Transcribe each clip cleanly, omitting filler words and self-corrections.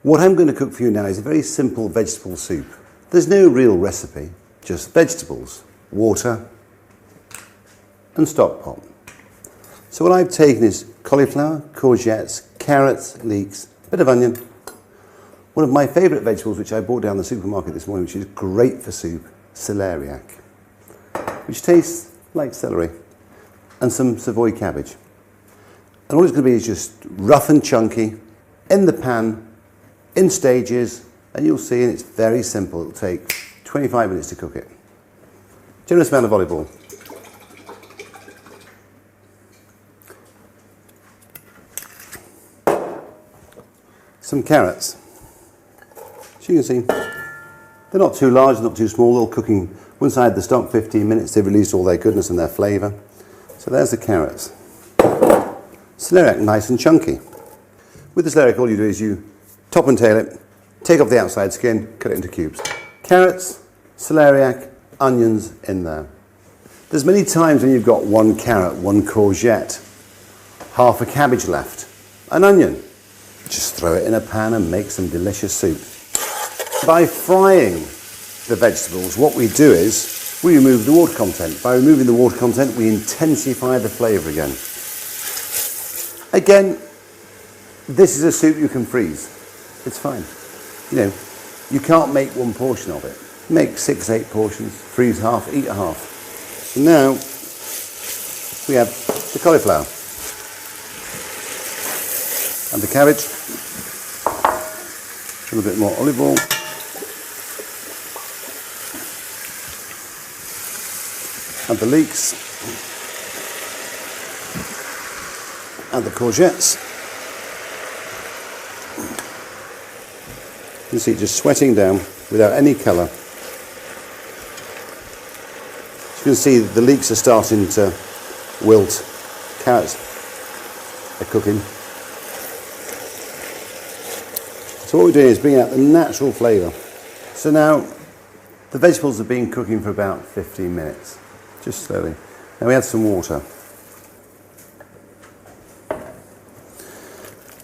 What I'm going to cook for you now is a very simple vegetable soup. There's no real recipe, just vegetables, water and stock pot. So what I've taken is cauliflower, courgettes, carrots, leeks, a bit of onion. One of my favourite vegetables, which I bought down the supermarket this morning, which is great for soup, celeriac, which tastes like celery, and some Savoy cabbage. And all it's going to be is just rough and chunky, in the pan, in stages, and you'll see, and it's very simple. It'll take 25 minutes to cook it. Generous amount of olive oil. Some carrots. So you can see, they're not too large, not too small. They're cooking once I had the stock 15 minutes, they've released all their goodness and their flavour. So there's the carrots. Celeriac, nice and chunky. With the celeriac, all you do is you top and tail it, take off the outside skin, cut it into cubes. Carrots, celeriac, onions in there. There's many times when you've got one carrot, one courgette, half a cabbage left, an onion. Just throw it in a pan and make some delicious soup. By frying the vegetables, what we do is we remove the water content. By removing the water content, we intensify the flavour again. Again, this is a soup you can freeze. It's fine. You know, you can't make one portion of it. Make 6, 8 portions, freeze half, eat a half. So now we have the cauliflower and the cabbage. A little bit more olive oil. And the leeks. And the courgettes. You can see it just sweating down without any colour. So you can see the leeks are starting to wilt. Carrots are cooking. So what we're doing is bringing out the natural flavour. So now the vegetables have been cooking for about 15 minutes, just slowly. Now we add some water.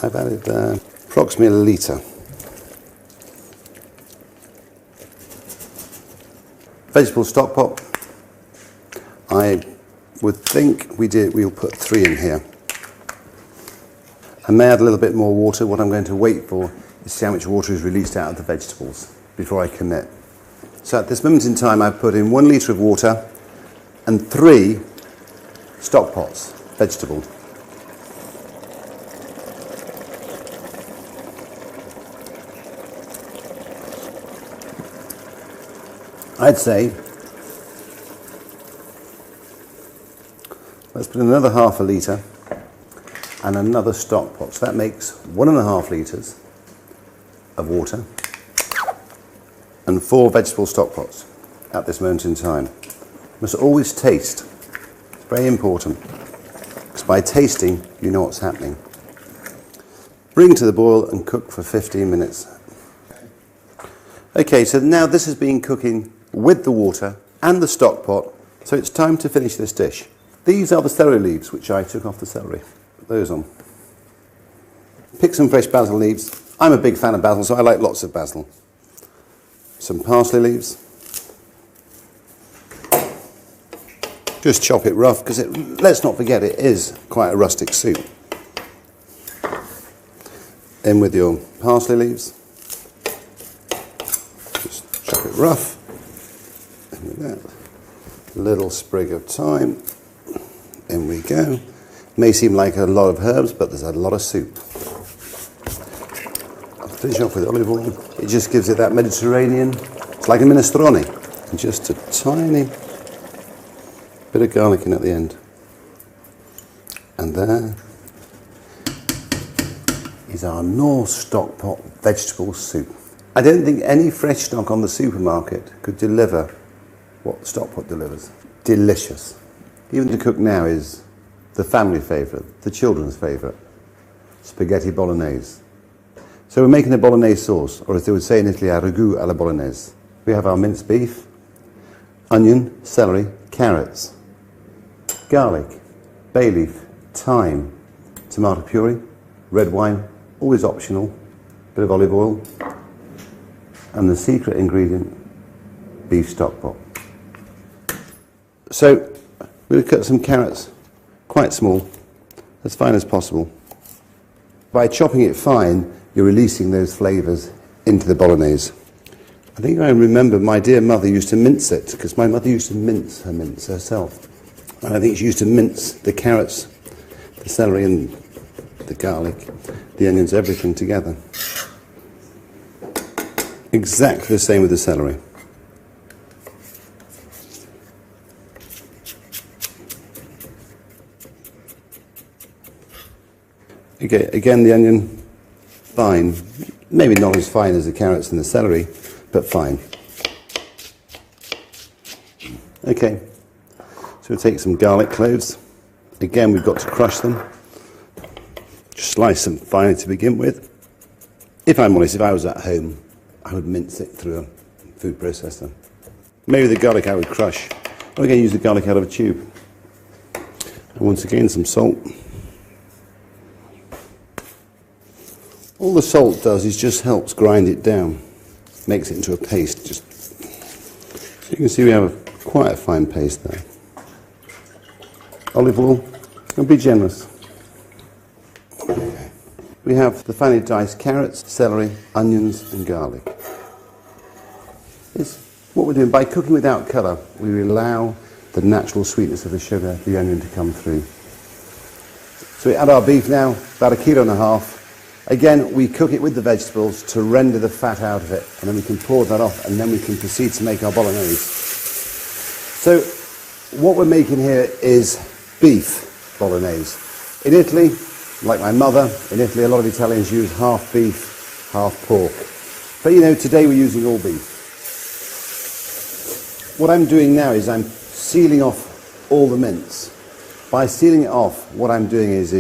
I've added approximately a litre. Vegetable stock pot. I would think we'll put 3 in here. I may add a little bit more water. What I'm going to wait for is see how much water is released out of the vegetables before I commit. So at this moment in time, I've put in 1 litre of water and 3 stock pots, vegetable. I'd say let's put another half a litre and another stock pot. So that makes 1.5 litres of water and 4 vegetable stock pots at this moment in time. You must always taste. It's very important, because by tasting you know what's happening. Bring to the boil and cook for 15 minutes. Okay, so now this has been cooking with the water and the stock pot, so it's time to finish this dish. These are the celery leaves which I took off the celery. Put those on. Pick some fresh basil leaves. I'm a big fan of basil, so I like lots of basil. Some parsley leaves. Just chop it rough, because let's not forget it is quite a rustic soup. In with your parsley leaves. Just chop it rough. In with that. Little sprig of thyme. In we go. May seem like a lot of herbs, but there's a lot of soup. Finish off with olive oil. It just gives it that Mediterranean, it's like a minestrone. And just a tiny bit of garlic in at the end. And there is our Knorr stock pot vegetable soup. I don't think any fresh stock on the supermarket could deliver what stock pot delivers. Delicious. Even to cook now is the family favourite, the children's favourite. Spaghetti bolognese. So we're making a bolognese sauce, or as they would say in Italy, a ragu alla bolognese. We have our minced beef, onion, celery, carrots, garlic, bay leaf, thyme, tomato puree, red wine, always optional, bit of olive oil, and the secret ingredient, beef stock pot. So we'll cut some carrots quite small, as fine as possible. By chopping it fine, you're releasing those flavours into the bolognese. I think I remember my dear mother used to mince it, because my mother used to mince her mince herself. And I think she used to mince the carrots, the celery and the garlic, the onions, everything together. Exactly the same with the celery. Okay, again the onion, fine. Maybe not as fine as the carrots and the celery, but fine. Okay, so we'll take some garlic cloves. Again, we've got to crush them. Just slice them finely to begin with. If I'm honest, if I was at home, I would mince it through a food processor. Maybe the garlic I would crush. Or again, use the garlic out of a tube. And once again, some salt. All the salt does is just helps grind it down, makes it into a paste. So you can see we have quite a fine paste there. Olive oil, and be generous. Okay. We have the finely diced carrots, celery, onions and garlic. It's what we're doing. By cooking without colour, we allow the natural sweetness of the sugar, the onion to come through. So we add our beef now, about 1.5 kilos. Again, we cook it with the vegetables to render the fat out of it, and then we can pour that off, and then we can proceed to make our bolognese. So what we're making here is beef bolognese. In Italy, like my mother, in Italy a lot of Italians use half beef, half pork. But you know, today we're using all beef. What I'm doing now is I'm sealing off all the mince. By sealing it off, what I'm doing is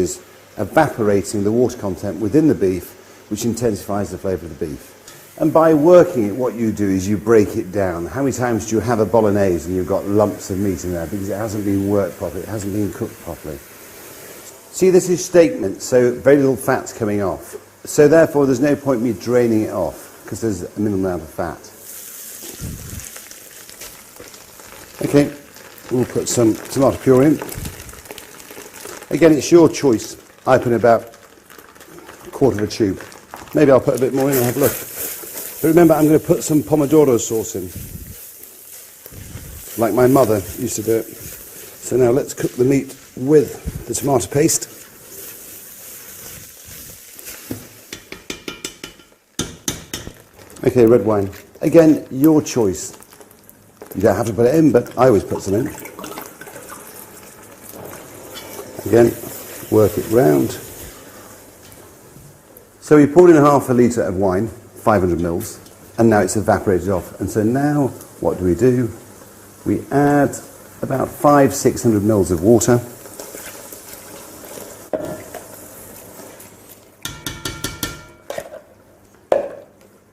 evaporating the water content within the beef, which intensifies the flavour of the beef. And by working it, what you do is you break it down. How many times do you have a bolognese and you've got lumps of meat in there because it hasn't been worked properly, it hasn't been cooked properly? See, this is steak mince, so very little fat's coming off. So therefore, there's no point in me draining it off because there's a minimal amount of fat. Okay, we'll put some tomato puree in. Again, it's your choice. I put about 1/4 of a tube. Maybe I'll put a bit more in and have a look. But remember, I'm going to put some pomodoro sauce in, like my mother used to do it. So now let's cook the meat with the tomato paste. Okay, red wine. Again, your choice. You don't have to put it in, but I always put some in. Again, work it round. So we poured in 1/2 litre of wine, 500 mils, and now it's evaporated off. And so now what do? We add about 500-600 mils of water.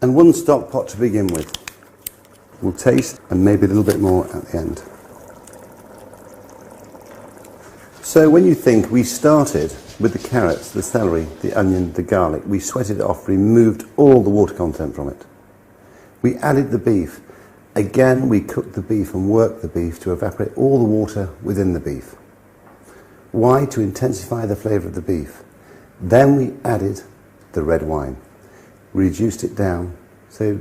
And 1 stock pot to begin with. We'll taste, and maybe a little bit more at the end. So when you think, we started with the carrots, the celery, the onion, the garlic. We sweated it off, removed all the water content from it. We added the beef. Again, we cooked the beef and worked the beef to evaporate all the water within the beef. Why? To intensify the flavour of the beef. Then we added the red wine. We reduced it down so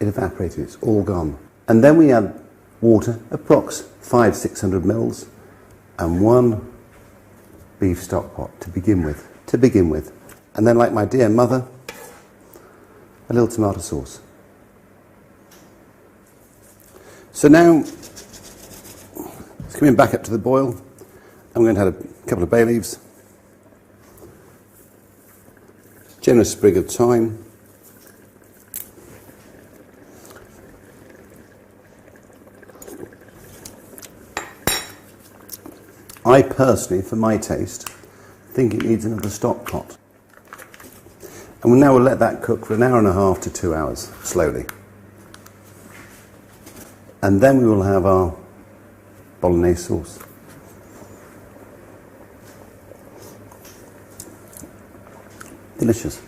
it evaporated, it's all gone. And then we add water, approx 500-600 mils, and 1 beef stock pot to begin with. And then, like my dear mother, a little tomato sauce. So now it's coming back up to the boil. I'm going to add a couple of bay leaves, generous sprig of thyme, I personally, for my taste, think it needs another stock pot. And now we'll let that cook for 1.5 hours to 2 hours, slowly. And then we will have our bolognese sauce. Delicious.